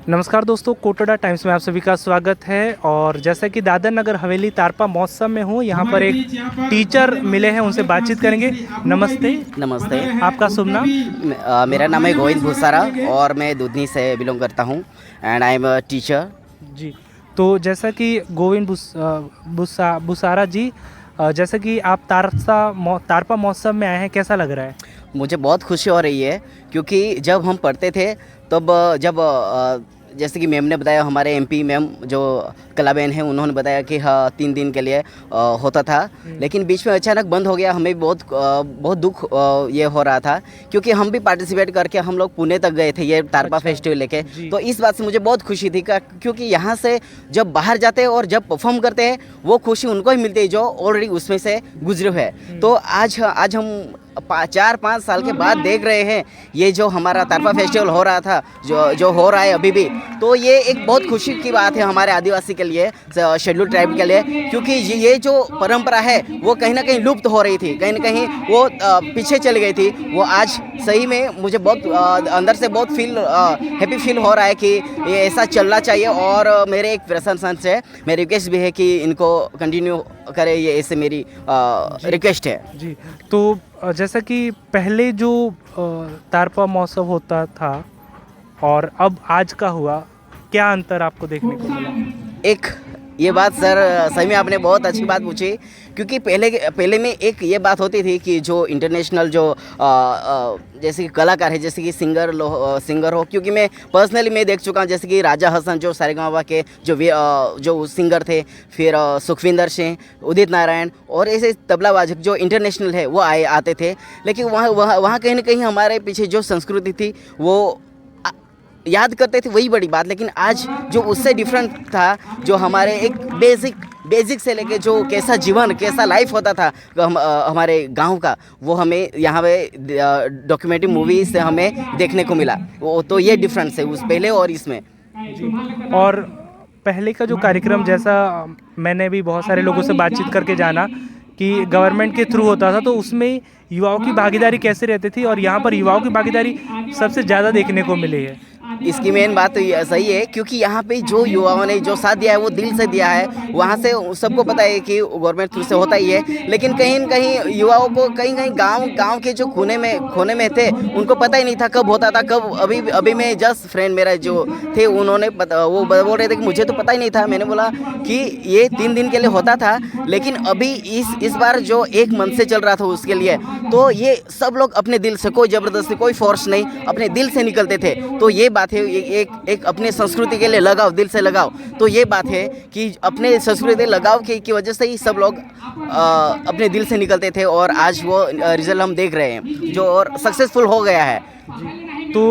नमस्कार दोस्तों, कोटड़ा टाइम्स में आप सभी का स्वागत है। और जैसा कि दादर नगर हवेली तारपा महोत्सव में हूँ, यहाँ पर एक टीचर मिले हैं, उनसे बातचीत करेंगे। नमस्ते। नमस्ते। आपका शुभ नाम? मेरा नाम है गोविंद भूसारा और मैं दूधनी से बिलोंग करता हूँ and I am a teacher. जी, तो जैसा कि गोविंद भूसारा जी, जैसा कि आप तारपा महोत्सव में आए हैं, कैसा लग रहा है? मुझे बहुत खुशी हो रही है क्योंकि जब हम पढ़ते थे तब जब जैसे कि मैम ने बताया, हमारे एमपी मैम जो कलाबेन हैं उन्होंने बताया कि हाँ 3 दिन के लिए होता था, लेकिन बीच में अचानक बंद हो गया। हमें बहुत दुख ये हो रहा था क्योंकि हम भी पार्टिसिपेट करके हम लोग पुणे तक गए थे ये तारपा अच्छा। फेस्टिवल लेके। तो इस बात से मुझे बहुत खुशी थी क्योंकि यहाँ से जब बाहर जाते हैं और जब परफॉर्म करते हैं वो खुशी उनको ही मिलती है जो ऑलरेडी उसमें से गुजरे हुए हैं। तो आज हम 4-5 साल के बाद देख रहे हैं ये जो हमारा तारपा फेस्टिवल हो रहा था, जो हो रहा है अभी भी। तो ये एक बहुत खुशी की बात है हमारे आदिवासी के लिए, शेड्यूल ट्राइब के लिए, क्योंकि ये जो परंपरा है वो कहीं ना कहीं लुप्त हो रही थी, कहीं ना कहीं वो पीछे चली गई थी। वो आज सही में मुझे बहुत अंदर से बहुत हैप्पी फील हो रहा है कि ये ऐसा चलना चाहिए। और मेरे एक प्रशंसा से मेरी रिक्वेस्ट भी है कि इनको कंटिन्यू करें, ये ऐसे मेरी रिक्वेस्ट है जी, तो जैसा कि पहले जो तारपा महोत्सव होता था और अब आज का हुआ, क्या अंतर आपको देखने को मिला? एक ये बात सर सही में आपने बहुत अच्छी बात पूछी, क्योंकि पहले में एक ये बात होती थी कि जो इंटरनेशनल जो जैसे कि कलाकार है, जैसे कि सिंगर हो, क्योंकि मैं पर्सनली मैं देख चुका हूँ, जैसे कि राजा हसन जो सारेगामा के जो सिंगर थे, फिर सुखविंदर सिंह, उदित नारायण और ऐसे तबला वादक जो इंटरनेशनल है वो आते थे। लेकिन वहाँ कहीं ना कहीं हमारे पीछे जो संस्कृति थी वो याद करते थे, वही बड़ी बात। लेकिन आज जो उससे डिफरेंट था, जो हमारे एक बेसिक से लेके जो कैसा जीवन कैसा लाइफ होता था हमारे गांव का, वो हमें यहाँ पे डॉक्यूमेंट्री मूवी से हमें देखने को मिला। वो तो ये डिफरेंस है उस पहले और इसमें। और पहले का जो कार्यक्रम, जैसा मैंने भी बहुत सारे लोगों से बातचीत करके जाना कि गवर्नमेंट के थ्रू होता था, तो उसमें युवाओं की भागीदारी कैसे रहती थी, और यहाँ पर युवाओं की भागीदारी सबसे ज़्यादा देखने को मिली है। इसकी मेन बात तो सही है, क्योंकि यहाँ पे जो युवाओं ने जो साथ दिया है वो दिल से दिया है। वहाँ से सबको पता है कि गवर्नमेंट थ्रू से होता ही है, लेकिन कहीं न कहीं युवाओं को कहीं गांव के जो खोने में थे उनको पता ही नहीं था कब होता था कब। अभी मैं जस्ट फ्रेंड मेरा जो थे उन्होंने वो बोल रहे थे कि मुझे तो पता ही नहीं था। मैंने बोला कि ये 3 दिन के लिए होता था, लेकिन अभी इस बार जो एक मंथ से चल रहा था उसके लिए, तो ये सब लोग अपने दिल से, कोई ज़बरदस्ती कोई फोर्स नहीं, अपने दिल से निकलते थे। तो ये बात है, एक अपने संस्कृति के लिए लगाव, दिल से लगाव। तो ये बात है कि अपने संस्कृति लगाव की वजह से ही सब लोग अपने दिल से निकलते थे, और आज वो रिजल्ट हम देख रहे हैं जो और सक्सेसफुल हो गया है। तो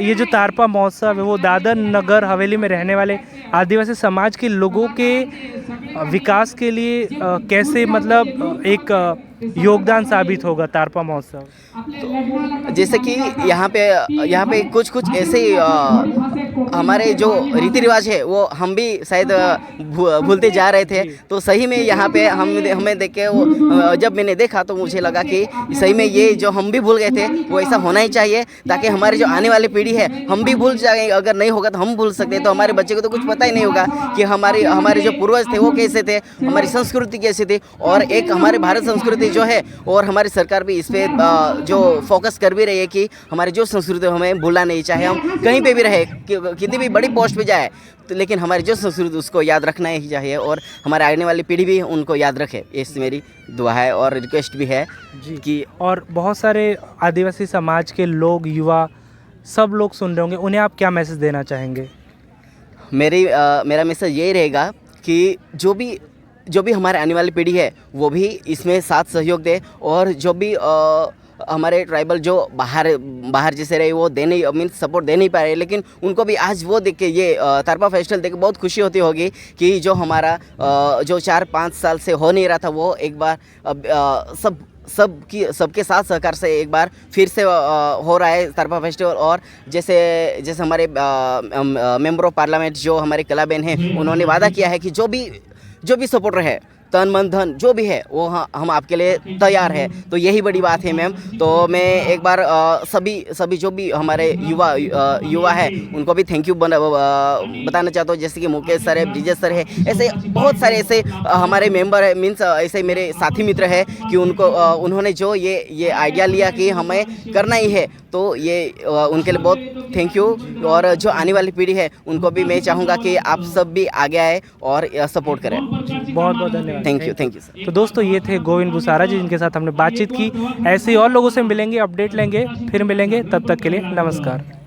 ये जो तारपा महोत्सव है वो दादर नगर हवेली में रहने वाले आदिवासी समाज के लोगों के विकास के लिए कैसे, मतलब एक योगदान साबित होगा तारपा महोत्सव? तो जैसे कि यहाँ पे कुछ ऐसे हमारे जो रीति रिवाज है वो हम भी शायद भूलते जा रहे थे। तो सही में यहाँ पे हमें देख के जब मैंने देखा तो मुझे लगा कि सही में ये जो हम भी भूल गए थे वो ऐसा होना ही चाहिए, ताकि हमारी जो आने वाली पीढ़ी है हम भी भूल जाएंगे। अगर नहीं होगा तो हम भूल सकते हैं, तो हमारे बच्चे को तो कुछ पता ही नहीं होगा कि हमारे जो पूर्वज थे वो कैसे थे, हमारी संस्कृति कैसी थी। और एक हमारे भारत संस्कृति जो है, और हमारी सरकार भी इस पर जो फोकस कर भी रही है कि हमारी जो संस्कृति हमें भूलना नहीं, चाहे हम कहीं पे भी रहे, कितनी भी बड़ी पोस्ट पे जाए, तो लेकिन हमारी जो संस्कृति उसको याद रखना ही चाहिए, और हमारे आने वाली पीढ़ी भी उनको याद रखे। इससे मेरी दुआ है और रिक्वेस्ट भी है जी कि। और बहुत सारे आदिवासी समाज के लोग, युवा, सब लोग सुन रहे होंगे, उन्हें आप क्या मैसेज देना चाहेंगे? मेरा मैसेज यही रहेगा कि जो भी हमारे आने वाली पीढ़ी है वो भी इसमें साथ सहयोग दे, और जो भी हमारे ट्राइबल जो बाहर जैसे रहे वो मीन्स सपोर्ट दे नहीं पा रहे, लेकिन उनको भी आज वो देख के, ये तारपा फेस्टिवल देख के बहुत खुशी होती होगी कि जो हमारा जो 4-5 साल से हो नहीं रहा था वो एक बार सबके साथ सहकार से एक बार फिर से हो रहा है तारपा फेस्टिवल। और जैसे हमारे मेंबर ऑफ पार्लियामेंट जो हमारे कलाबेन हैं, उन्होंने वादा किया है कि जो भी सपोर्टर है तन मन धन जो भी है वो हम आपके लिए तैयार है। तो यही बड़ी बात है मैम। तो मैं एक बार सभी जो भी हमारे युवा है उनको भी थैंक यू बताना चाहता हूँ। जैसे कि मुकेश सर है, ब्रिजेश सर है, ऐसे बहुत सारे ऐसे हमारे मेंबर है, मीन्स ऐसे मेरे साथी मित्र है कि उन्होंने जो ये आइडिया लिया कि हमें करना ही है, तो ये उनके लिए बहुत थैंक यू। और जो आने वाली पीढ़ी है उनको भी मैं चाहूँगा कि आप सब भी आगे आए और सपोर्ट करें। बहुत बहुत धन्यवाद। Thank you sir. तो दोस्तों ये थे गोविंद बुसारा जी, जिनके साथ हमने बातचीत की। ऐसे ही और लोगों से मिलेंगे, अपडेट लेंगे, फिर मिलेंगे, तब तक के लिए नमस्कार।